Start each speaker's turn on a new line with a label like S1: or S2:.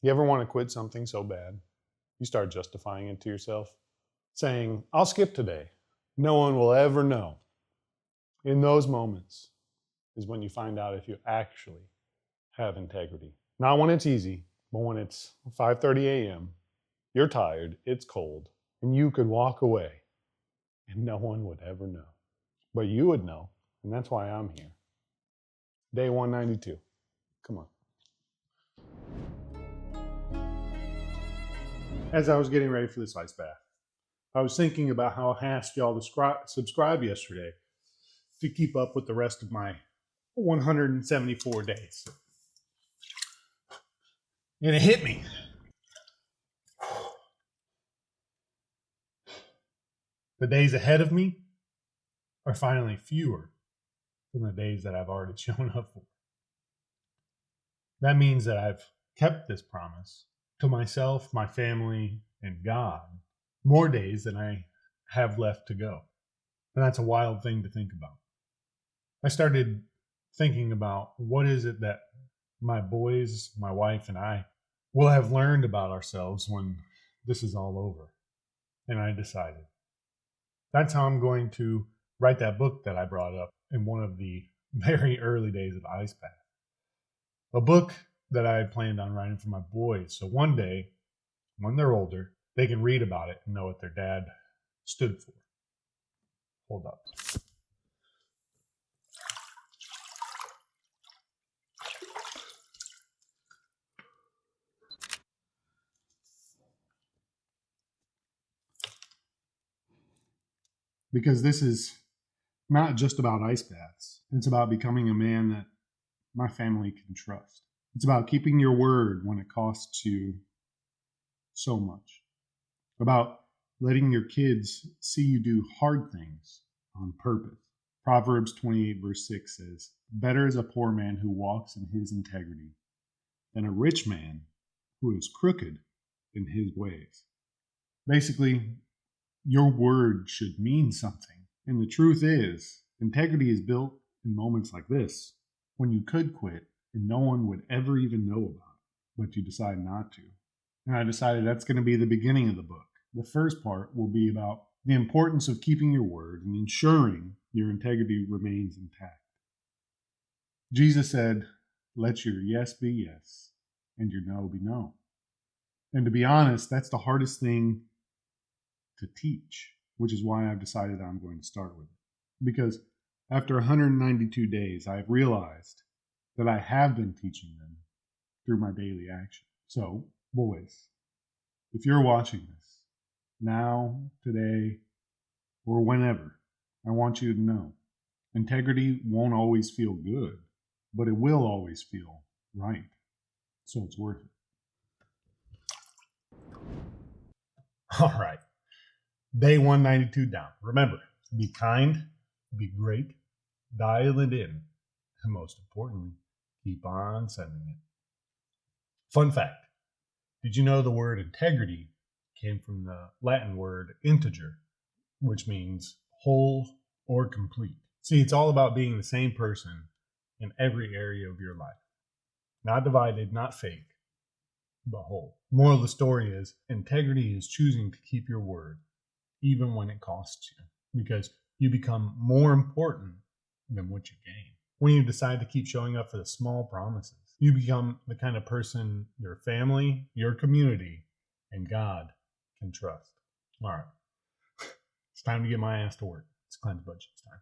S1: You ever want to quit something so bad, you start justifying it to yourself, saying, I'll skip today. No one will ever know. In those moments is when you find out if you actually have integrity. Not when it's easy, but when it's 5:30 a.m., you're tired, it's cold, and you could walk away and no one would ever know. But you would know, and that's why I'm here. Day 192. Come on. As I was getting ready for this ice bath, I was thinking about how I asked y'all to subscribe yesterday to keep up with the rest of my 174 days. And it hit me. The days ahead of me are finally fewer than the days that I've already shown up for. That means that I've kept this promise to myself, my family, and God more days than I have left to go. And that's a wild thing to think about. I started thinking about what is it that my boys, my wife, and I will have learned about ourselves when this is all over. And I decided that's how I'm going to write that book that I brought up in one of the very early days of Ice Bath. A book that I had planned on writing for my boys. So one day, when they're older, they can read about it and know what their dad stood for. Hold up. Because this is not just about ice baths. It's about becoming a man that my family can trust. It's about keeping your word when it costs you so much. About letting your kids see you do hard things on purpose. Proverbs 28 verse 6 says, better is a poor man who walks in his integrity than a rich man who is crooked in his ways. Basically, your word should mean something. And the truth is, integrity is built in moments like this, when you could quit and no one would ever even know about it, but you decide not to. And I decided that's going to be the beginning of the book. The first part will be about the importance of keeping your word and ensuring your integrity remains intact. Jesus said, let your yes be yes and your no be no. And to be honest, that's the hardest thing to teach, which is why I've decided I'm going to start with it. Because after 192 days, I've realized that I have been teaching them through my daily action. So, boys, if you're watching this now, today, or whenever, I want you to know integrity won't always feel good, but it will always feel right. So it's worth it. All right. Day 192 down. Remember, be kind, be great, dial it in, and most importantly, keep on sending it. Fun fact. Did you know the word integrity came from the Latin word integer, which means whole or complete? See, it's all about being the same person in every area of your life. Not divided, not fake, but whole. Moral of the story is integrity is choosing to keep your word, even when it costs you, because you become more important than what you gain. When you decide to keep showing up for the small promises, you become the kind of person your family, your community, and God can trust. All right. It's time to get my ass to work. It's Clenched budget time.